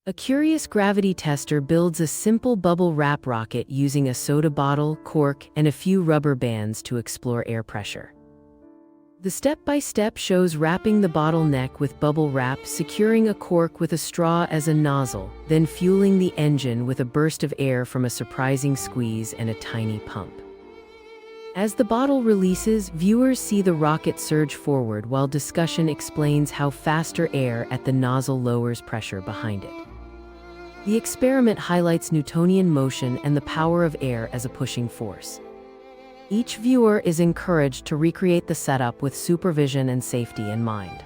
A curious gravity tester builds a simple bubble wrap rocket using a soda bottle, cork, and a few rubber bands to explore air pressure. The step-by-step shows wrapping the bottle neck with bubble wrap, securing a cork with a straw as a nozzle, then fueling the engine with a burst of air from a surprising squeeze and a tiny pump. As the bottle releases, viewers see the rocket surge forward while discussion explains how faster air at the nozzle lowers pressure behind it. The experiment highlights Newtonian motion and the power of air as a pushing force. Each viewer is encouraged to recreate the setup with supervision and safety in mind.